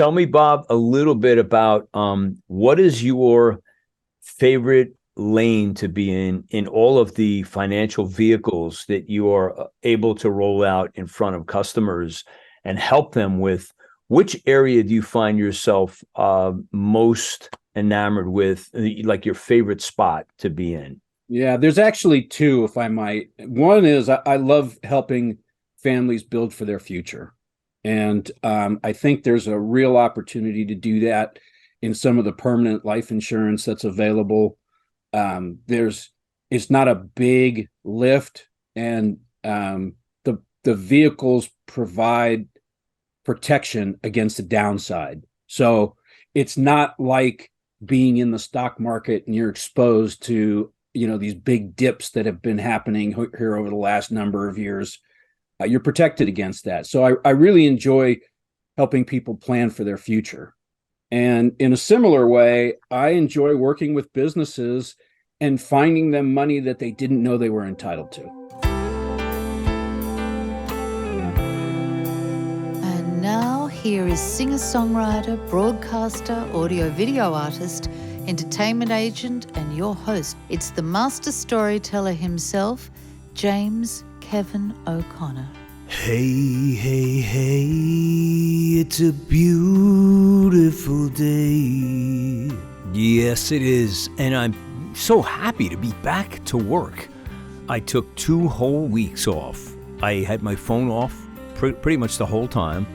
tell me, Bob, a little bit about what is your favorite lane to be in all of the financial vehicles that you are able to roll out in front of customers and help them with. Which area do you find yourself most enamored with, like your favorite spot to be in? Yeah, there's actually two, if I might. One is I love helping families build for their future. And I think there's a real opportunity to do that in some of the permanent life insurance that's available. There's it's not a big lift, and the vehicles provide protection against the downside. So it's not like being in the stock market and you're exposed to these big dips that have been happening here over the last number of years. You're protected against that. So I really enjoy helping people plan for their future. And in a similar way, I enjoy working with businesses and finding them money that they didn't know they were entitled to. And now here is singer-songwriter, broadcaster, audio-video artist, entertainment agent, and your host. It's the master storyteller himself, James Kevin O'Connor. Hey, hey, hey, it's a beautiful day. Yes, it is, and I'm so happy to be back to work. I took 2 whole weeks off. I had my phone off pretty much the whole time.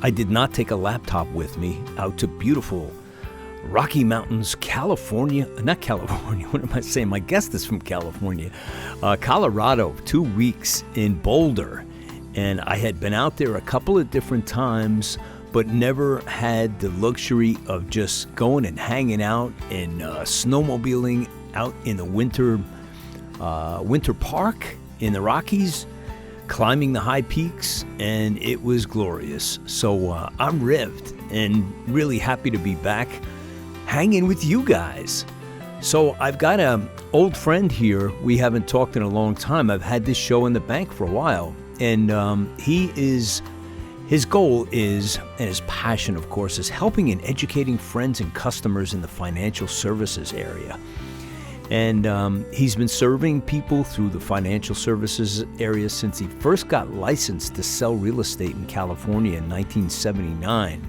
I did not take a laptop with me out to beautiful Rocky Mountains, California. Not California, what am I saying? My guest is from California. Colorado, 2 weeks in Boulder. And I had been out there a couple of different times, but never had the luxury of just going and hanging out and snowmobiling out in the winter park in the Rockies, climbing the high peaks, and it was glorious. So I'm revved and really happy to be back hanging with you guys. So I've got an old friend here. We haven't talked in a long time. I've had this show in the bank for a while. And his goal is, and his passion, of course, is helping and educating friends and customers in the financial services area. And he's been serving people through the financial services area since he first got licensed to sell real estate in California in 1979.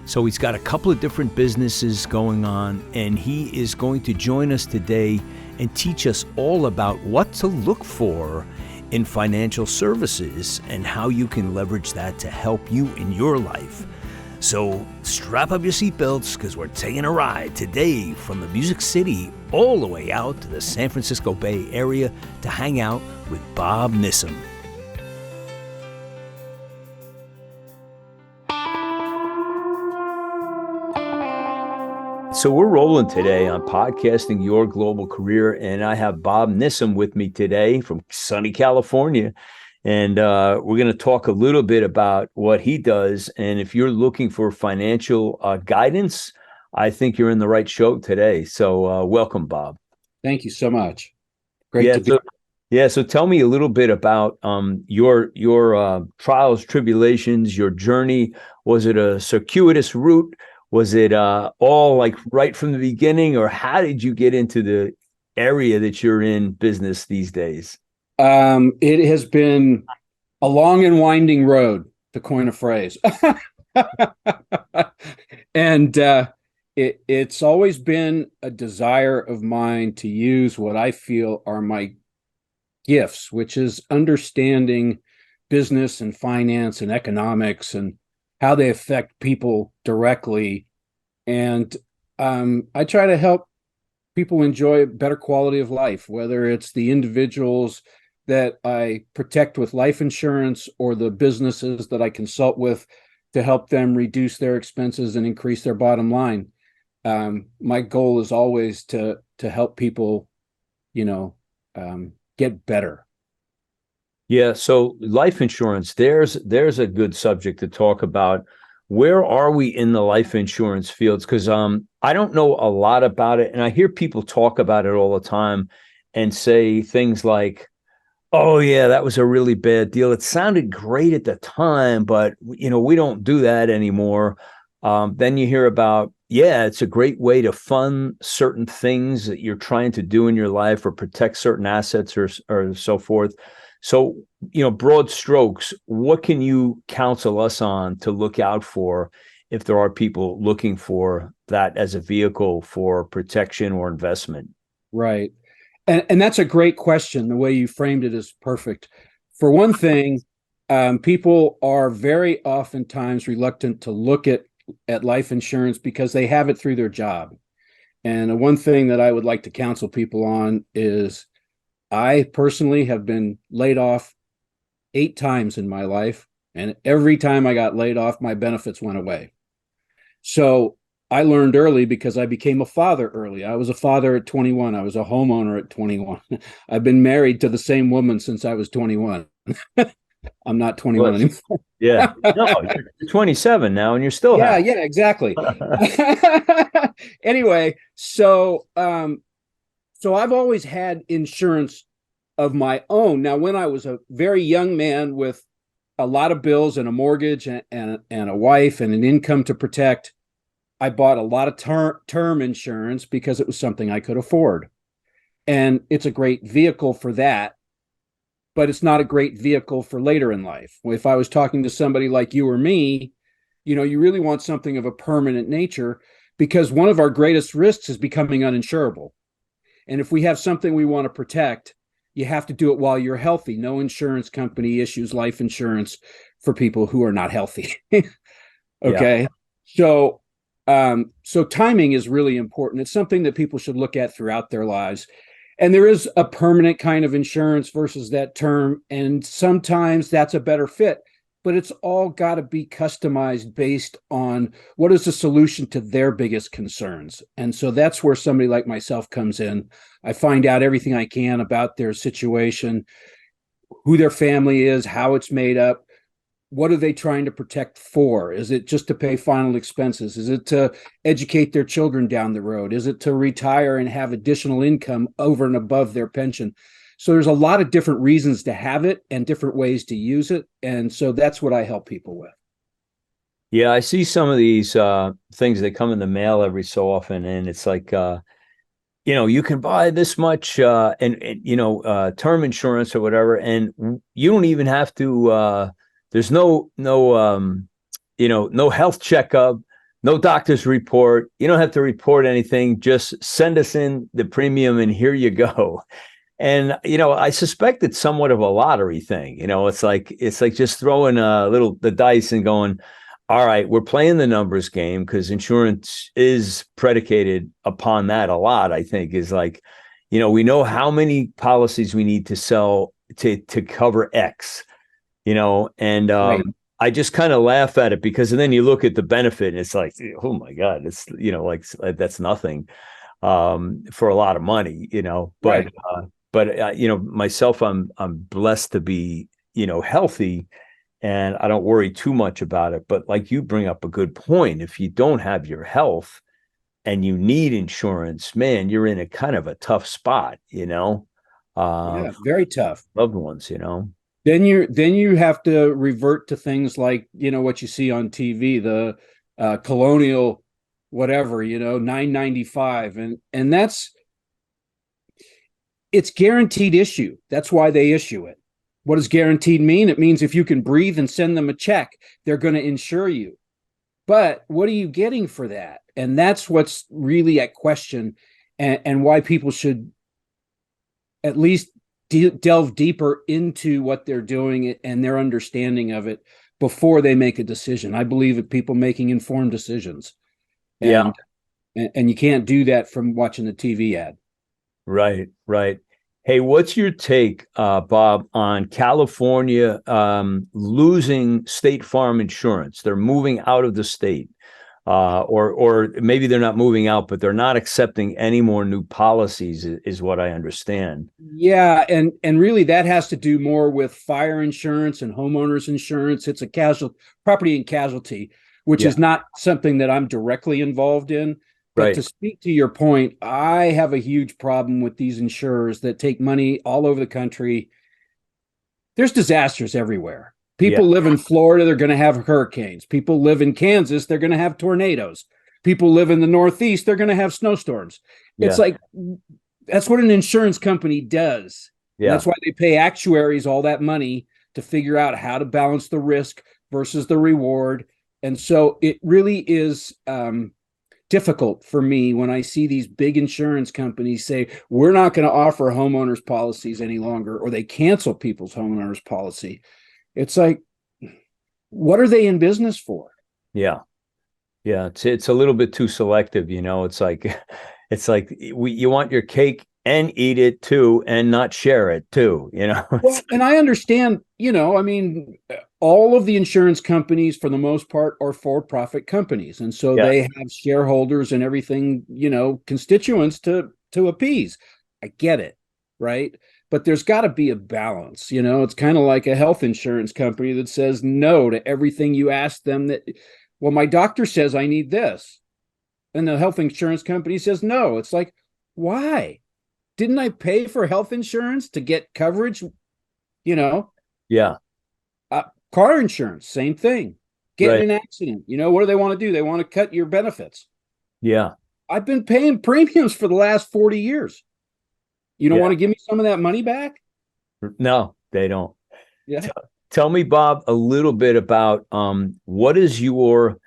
So he's got a couple of different businesses going on, and he is going to join us today and teach us all about what to look for in financial services and how you can leverage that to help you in your life. So strap up your seatbelts, because we're taking a ride today from the Music City all the way out to the San Francisco Bay Area to hang out with Bob Nissim. So we're rolling today on Podcasting Your Global Career, and I have Bob Nissim with me today from sunny California. And we're going to talk a little bit about what he does. And if you're looking for financial guidance, I think you're in the right show today. So welcome, Bob. Thank you so much. Great to be. So tell me a little bit about your trials, tribulations, your journey. Was it a circuitous route? Was it all like right from the beginning, or how did you get into the area that you're in business these days? It has been a long and winding road, to coin a phrase. And it's always been a desire of mine to use what I feel are my gifts, which is understanding business and finance and economics and how they affect people directly. And I try to help people enjoy a better quality of life, whether it's the individuals that I protect with life insurance or the businesses that I consult with to help them reduce their expenses and increase their bottom line. My goal is always to help people, get better. Yeah, so life insurance, there's a good subject to talk about. Where are we in the life insurance fields? Because I don't know a lot about it, and I hear people talk about it all the time and say things like, "Oh yeah, that was a really bad deal. It sounded great at the time, but we don't do that anymore." Then you hear about, yeah, it's a great way to fund certain things that you're trying to do in your life or protect certain assets or so forth. So, broad strokes, what can you counsel us on to look out for if there are people looking for that as a vehicle for protection or investment? Right. And that's a great question. The way you framed it is perfect. For one thing, people are very oftentimes reluctant to look at life insurance because they have it through their job. And one thing that I would like to counsel people on is I personally have been laid off 8 times in my life. And every time I got laid off, my benefits went away. So I learned early because I became a father early. I was a father at 21. I was a homeowner at 21. I've been married to the same woman since I was 21. I'm not 21 anymore. Yeah. No, you're 27 now and you're still Yeah, happy. yeah, exactly. Anyway, so I've always had insurance of my own. Now, when I was a very young man with a lot of bills and a mortgage and a wife and an income to protect, I bought a lot of term insurance because it was something I could afford. And it's a great vehicle for that, but it's not a great vehicle for later in life. If I was talking to somebody like you or me, you really want something of a permanent nature because one of our greatest risks is becoming uninsurable. And if we have something we want to protect, you have to do it while you're healthy. No insurance company issues life insurance for people who are not healthy. Okay. Yeah. So timing is really important. It's something that people should look at throughout their lives. And there is a permanent kind of insurance versus that term. And sometimes that's a better fit, but it's all got to be customized based on what is the solution to their biggest concerns. And so that's where somebody like myself comes in. I find out everything I can about their situation, who their family is, how it's made up. What are they trying to protect for? Is it just to pay final expenses? Is it to educate their children down the road? Is it to retire and have additional income over and above their pension? So there's a lot of different reasons to have it and different ways to use it. And so that's what I help people with. Yeah, I see some of these things that come in the mail every so often, and it's like, you can buy this much and term insurance or whatever, and you don't even have to. There's no health checkup, no doctor's report. You don't have to report anything. Just send us in the premium, and here you go. And I suspect it's somewhat of a lottery thing. It's like just throwing the dice and going, all right, we're playing the numbers game because insurance is predicated upon that a lot. I think is like, we know how many policies we need to sell to cover X. And Right. I just kind of laugh at it because then you look at the benefit and it's like, oh my God, it's, like that's nothing for a lot of money, but, Right. Myself, I'm blessed to be, healthy and I don't worry too much about it. But like you bring up a good point. If you don't have your health and you need insurance, man, you're in a kind of a tough spot, Yeah, very tough. loved ones, Then you have to revert to things like, what you see on TV, the Colonial whatever, 995. And it's guaranteed issue. That's why they issue it. What does guaranteed mean? It means if you can breathe and send them a check, they're going to insure you. But what are you getting for that? And that's what's really at question and why people should at least delve deeper into what they're doing and their understanding of it before they make a decision. I believe in people making informed decisions. And, and you can't do that from watching the TV ad. Right. Hey, what's your take, Bob, on California losing State Farm insurance? They're moving out of the state, or maybe they're not moving out, but they're not accepting any more new policies, is what I understand. Yeah, and really that has to do more with fire insurance and homeowners insurance. It's a property and casualty, which is not something that I'm directly involved in. But to speak to your point, I have a huge problem with these insurers that take money all over the country. There's disasters everywhere. Yeah. People live in Florida, they're going to have hurricanes. People live in Kansas, they're going to have tornadoes. People live in the Northeast, they're going to have snowstorms. It's Yeah. like that's what an insurance company does. And Yeah. that's why they pay actuaries all that money to figure out how to balance the risk versus the reward. And so it really is difficult for me when I see these big insurance companies say, we're not going to offer homeowners policies any longer, or they cancel people's homeowners policy. It's like, what are they in business for? Yeah. Yeah. It's a little bit too selective, you know. It's like you want your cake and eat it too, and not share it too, you know. Well, and I understand, I mean, all of the insurance companies, for the most part, are for-profit companies. And so Yeah. they have shareholders and everything, constituents to appease. I get it, right? But there's got to be a balance. It's kind of like a health insurance company that says no to everything you ask them well, my doctor says I need this. And the health insurance company says no. It's like, why? Didn't I pay for health insurance to get coverage? Yeah. Car insurance, same thing. Get Right. in an accident. What do they want to do? They want to cut your benefits. Yeah. I've been paying premiums for the last 40 years. You don't Yeah. want to give me some of that money back? No, they don't. Yeah. Tell me, Bob, a little bit about what is your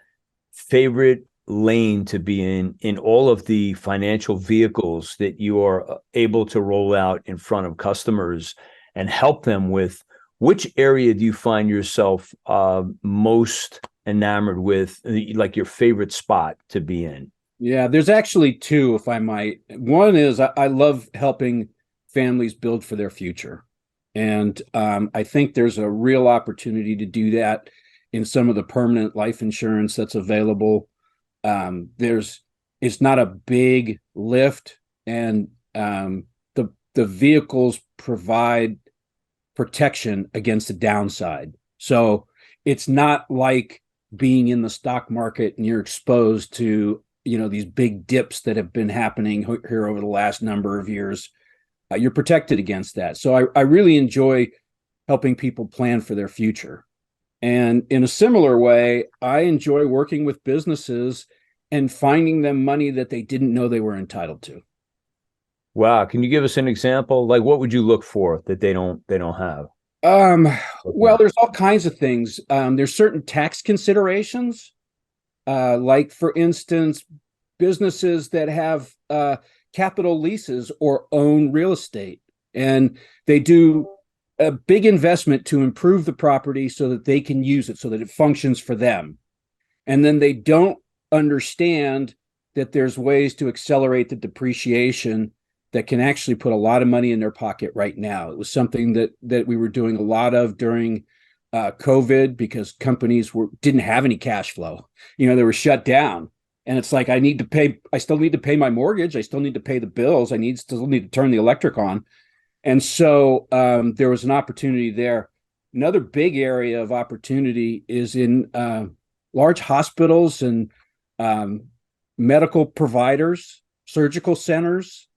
favorite lane to be in all of the financial vehicles that you are able to roll out in front of customers and help them with? Which area do you find yourself most enamored with, like your favorite spot to be in? Yeah, there's actually two, if I might. One is I love helping families build for their future. And I think there's a real opportunity to do that in some of the permanent life insurance that's available. It's not a big lift, and the vehicles provide protection against the downside. So it's not like being in the stock market and you're exposed to these big dips that have been happening here over the last number of years. You're protected against that. So I really enjoy helping people plan for their future. And in a similar way, I enjoy working with businesses and finding them money that they didn't know they were entitled to. Wow. Can you give us an example? Like, what would you look for that they don't have? Well, there's all kinds of things. There's certain tax considerations, like, for instance, businesses that have capital leases or own real estate, and they do a big investment to improve the property so that they can use it, so that it functions for them. And then they don't understand that there's ways to accelerate the depreciation that can actually put a lot of money in their pocket right now. It was something that we were doing a lot of during COVID, because companies didn't have any cash flow. They were shut down. And it's like, I still need to pay my mortgage. I still need to pay the bills. Still need to turn the electric on. And so there was an opportunity there. Another big area of opportunity is in large hospitals and medical providers, surgical centers.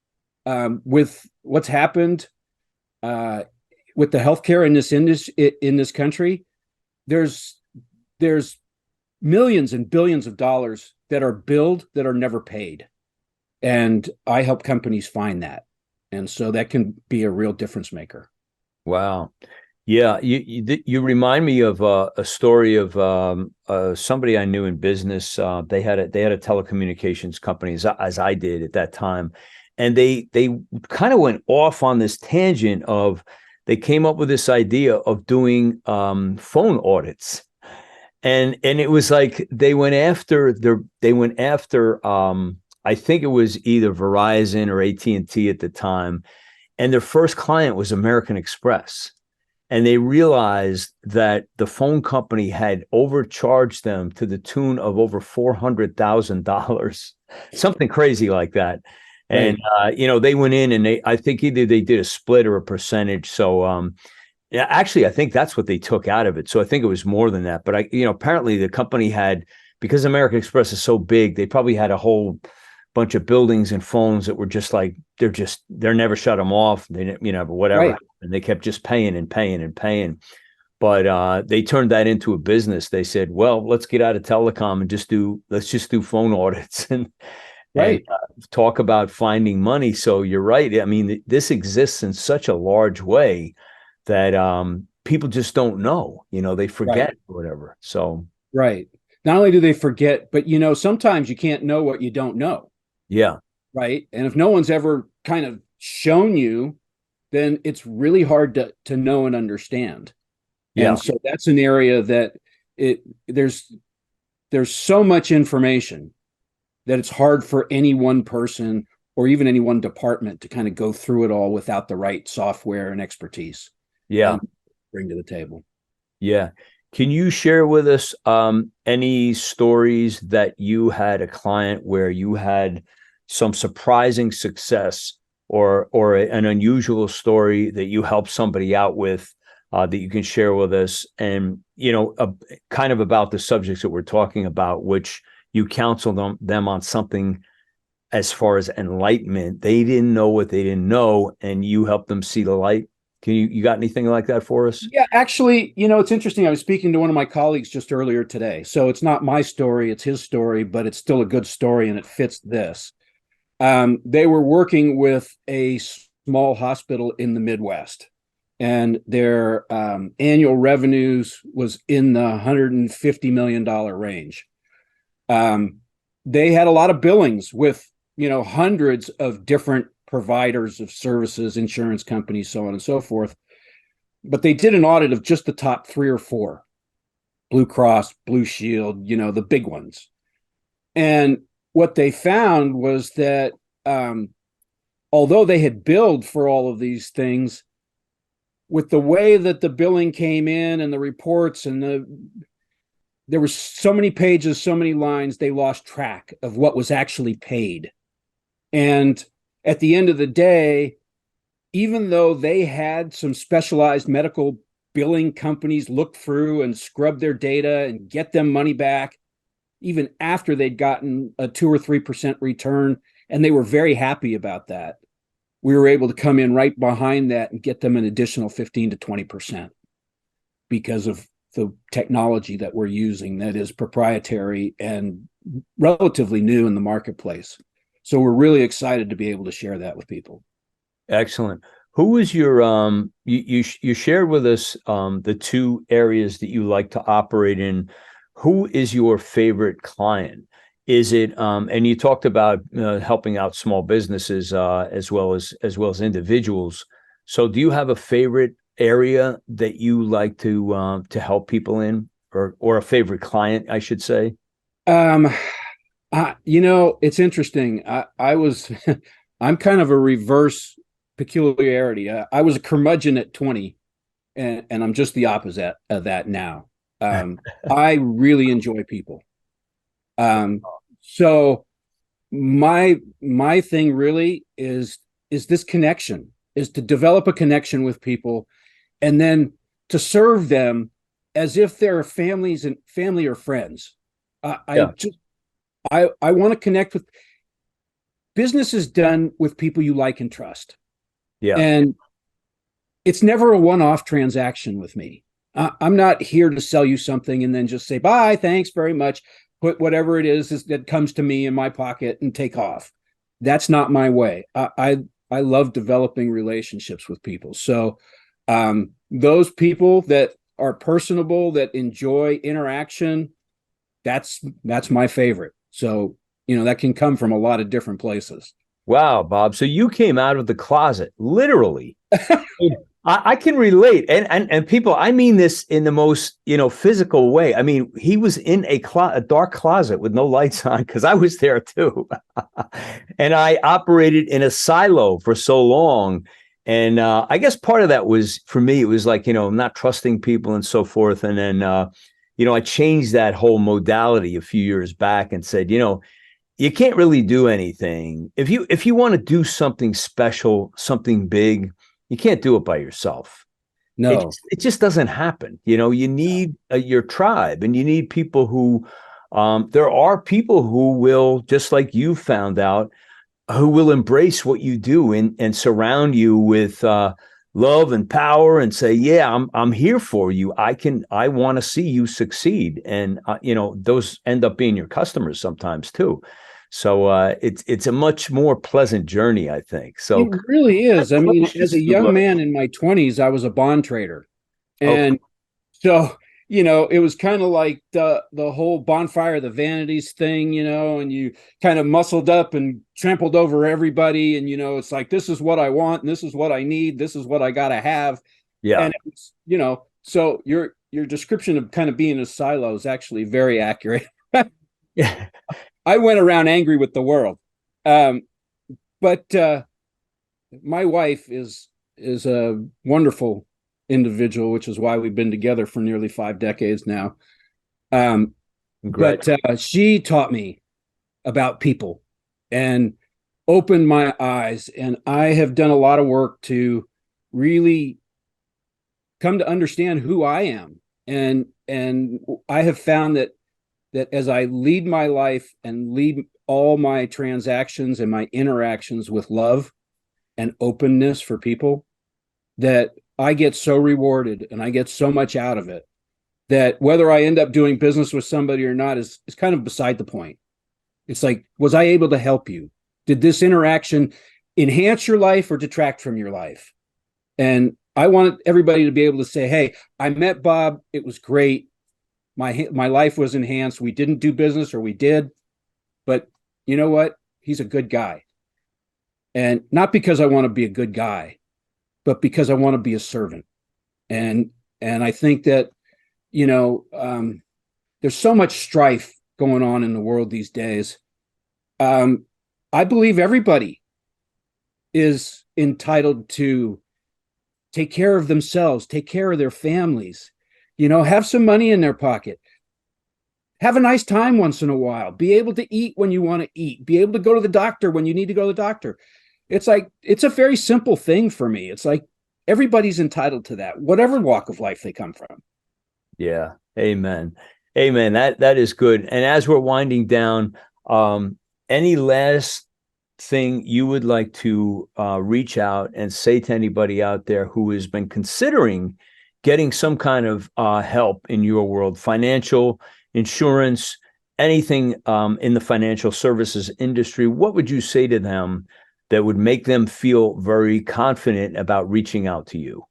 With what's happened with the healthcare in this country, there's millions and billions of dollars that are billed that are never paid, and I help companies find that, and so that can be a real difference maker. Wow. Yeah, you remind me of a story of somebody I knew in business. They had a telecommunications company, as I did at that time, and they kind of went off on this tangent of, they came up with this idea of doing phone audits, and it was like they went after I think it was either Verizon or AT&T at the time, and their first client was American Express. And they realized that the phone company had overcharged them to the tune of over $400,000, something crazy like that. And, they went in and I think either they did a split or a percentage. So, yeah, actually, I think that's what they took out of it. So I think it was more than that. But apparently the company had, because American Express is so big, they probably had a whole bunch of buildings and phones that were just like, they're never shut them off. They, but whatever. Right. And they kept just paying and paying and paying. but they turned that into a business. They said, well, let's get out of telecom and let's just do phone audits Right. and talk about finding money. So you're right. I mean, this exists in such a large way that people just don't know, they forget Right. or whatever. So, Right. Not only do they forget, but sometimes you can't know what you don't know. yeah. Right. And if no one's ever kind of shown you, then it's really hard to know and understand. Yeah. And so that's an area that there's so much information that it's hard for any one person or even any one department to kind of go through it all without the right software and expertise Yeah. and bring to the table. Yeah. Can you share with us any stories that you had a client where you had some surprising success or an unusual story that you helped somebody out with that you can share with us? And, kind of about the subjects that we're talking about, which you counsel them on something as far as enlightenment. They didn't know what they didn't know, and you helped them see the light. Can you got anything like that for us? Yeah, actually, it's interesting. I was speaking to one of my colleagues just earlier today. So it's not my story, it's his story, but it's still a good story and it fits this. They were working with a small hospital in the Midwest, and their annual revenues was in the $150 million range. They had a lot of billings with, hundreds of different providers of services, insurance companies, so on and so forth. But they did an audit of just the top 3 or 4, Blue Cross, Blue Shield, the big ones. And what they found was that although they had billed for all of these things, with the way that the billing came in and the reports and there were so many pages, so many lines, they lost track of what was actually paid. And at the end of the day, even though they had some specialized medical billing companies look through and scrub their data and get them money back, even after they'd gotten a 2 or 3% return, and they were very happy about that, we were able to come in right behind that and get them an additional 15 to 20% because of the technology that we're using that is proprietary and relatively new in the marketplace. So we're really excited to be able to share that with people. Excellent. Who was your you shared with us the 2 areas that you like to operate in. Who is your favorite client? Is it and you talked about helping out small businesses as well as individuals. So do you have a favorite area that you like to help people in, or a favorite client, I should say? It's interesting. I'm kind of a reverse peculiarity. I was a curmudgeon at 20, and I'm just the opposite of that now. I really enjoy people. So my thing really is this connection, is to develop a connection with people and then to serve them as if they're family or friends. I want to connect with businesses done with people you like and trust. Yeah. And it's never a one-off transaction with me. I'm not here to sell you something and then just say, bye, thanks very much. Put whatever it is that comes to me in my pocket and take off. That's not my way. I love developing relationships with people. So those people that are personable, that enjoy interaction, that's my favorite. So, that can come from a lot of different places. Wow, Bob. So you came out of the closet, literally. I can relate. And people, I mean this in the most, physical way. I mean, he was in a dark closet with no lights on, because I was there too. And I operated in a silo for so long. And I guess part of that was, for me, it was like, not trusting people and so forth. And then, I changed that whole modality a few years back and said, you can't really do anything. If you want to do something special, something big, you can't do it by yourself. No, it just doesn't happen. You need your tribe, and you need people who, there are people who will, just like you found out, who will embrace what you do and surround you with love and power and say, yeah, I'm here for you. I want to see you succeed. And, those end up being your customers sometimes too. So it's a much more pleasant journey, I think. So It really is. I mean, as a young Look, man in my 20s, I was a bond trader. okay. And so, it was kind of like the whole bonfire of the vanities thing, and you kind of muscled up and trampled over everybody. And, it's like, this is what I want, and this is what I need, this is what I got to have. Yeah. And, it's, so your description of kind of being a silo is actually very accurate. Yeah. I went around angry with the world. But my wife is a wonderful individual, which is why we've been together for nearly 5 decades now. But she taught me about people and opened my eyes. And I have done a lot of work to really come to understand who I am. And I have found that as I lead my life and lead all my transactions and my interactions with love and openness for people, that I get so rewarded and I get so much out of it that whether I end up doing business with somebody or not is kind of beside the point. It's like, was I able to help you? Did this interaction enhance your life or detract from your life? And I want everybody to be able to say, hey, I met Bob. It was great. My life was enhanced. We didn't do business, or we did, but you know what? He's a good guy. And not because I want to be a good guy, but because I want to be a servant. And I think that, there's so much strife going on in the world these days. I believe everybody is entitled to take care of themselves, take care of their families, have some money in their pocket, have a nice time once in a while, be able to eat when you want to eat, be able to go to the doctor when you need to go to the doctor. It's like, it's a very simple thing for me. It's like everybody's entitled to that, whatever walk of life they come from. Yeah. Amen. Amen. That is good. And as we're winding down, any last thing you would like to reach out and say to anybody out there who has been considering getting some kind of help in your world, financial, insurance, anything in the financial services industry? What would you say to them that would make them feel very confident about reaching out to you?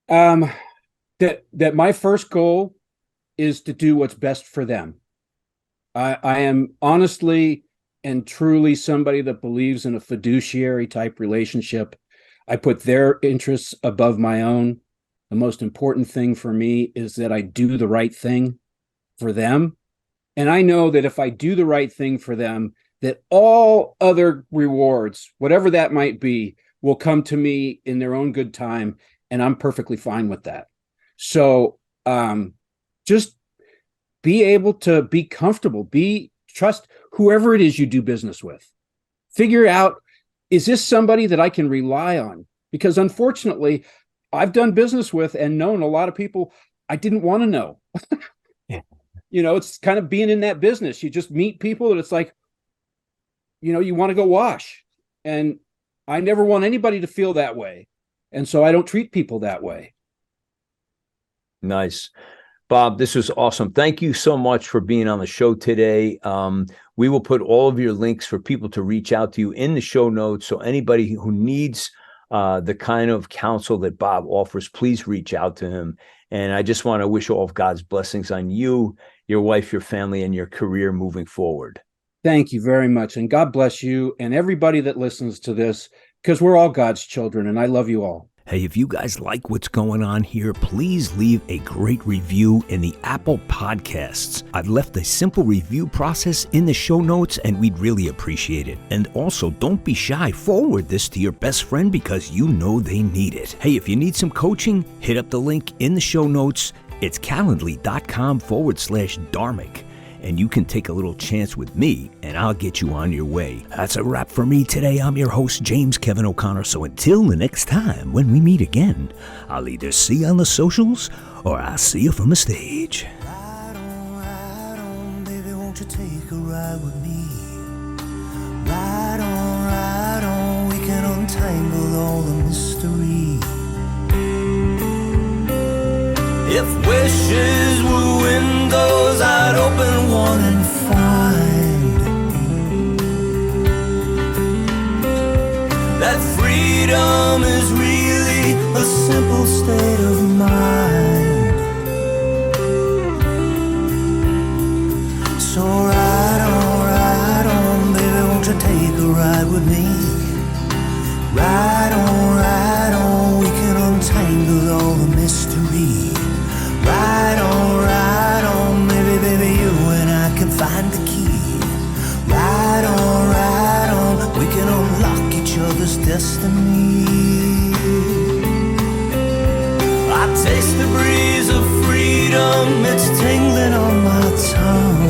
That my first goal is to do what's best for them. I am honestly and truly somebody that believes in a fiduciary type relationship. I put their interests above my own. The most important thing for me is that I do the right thing for them. And I know that if I do the right thing for them, that all other rewards, whatever that might be, will come to me in their own good time. And I'm perfectly fine with that. So just be able to be comfortable, trust whoever it is you do business with. Figure out, is this somebody that I can rely on? Because unfortunately, I've done business with and known a lot of people I didn't want to know. Yeah. It's kind of being in that business. You just meet people that it's like, you want to go wash. And I never want anybody to feel that way. And so I don't treat people that way. Nice. Bob, this was awesome. Thank you so much for being on the show today. We will put all of your links for people to reach out to you in the show notes. So anybody who needs the kind of counsel that Bob offers, please reach out to him. And I just want to wish all of God's blessings on you, your wife, your family, and your career moving forward. Thank you very much. And God bless you and everybody that listens to this, because we're all God's children, and I love you all. Hey, if you guys like what's going on here, please leave a great review in the Apple Podcasts. I've left a simple review process in the show notes, and we'd really appreciate it. And also, don't be shy. Forward this to your best friend because you know they need it. Hey, if you need some coaching, hit up the link in the show notes. It's calendly.com/Dharmic. And you can take a little chance with me, and I'll get you on your way. That's a wrap for me today. I'm your host, James Kevin O'Connor. So until the next time when we meet again, I'll either see you on the socials or I'll see you from the stage. Ride on, baby, won't you take a ride with me? Ride on, we can untangle all the mystery. If wishes were windows, I'd open one and find that freedom is really a simple state of mind. So ride on, baby, won't you take a ride with me? Ride on, we can untangle all the mystery. Ride on, maybe, baby, you and I can find the key. Ride on, we can unlock each other's destiny. I taste the breeze of freedom, it's tingling on my tongue.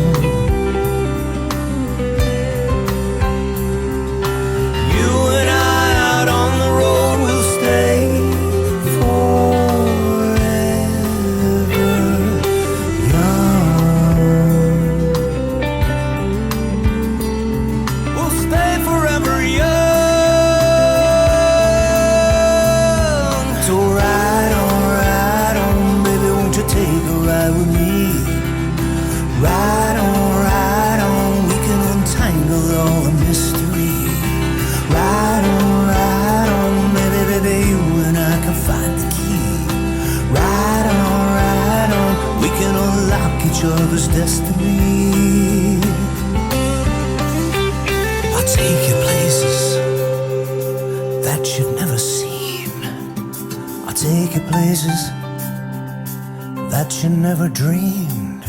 You and I out on the road will stay forever young. We'll stay forever young. So ride on, baby, won't you take a ride with me? Ride on, we can untangle all the mystery. Ride on, baby, you and I can find the key. Ride on, we can unlock each other's destiny. I'll take you places that you've never seen. I'll take you places that you never dreamed.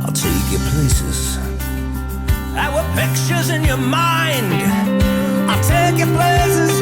I'll take you places that were pictures in your mind. I'll take you places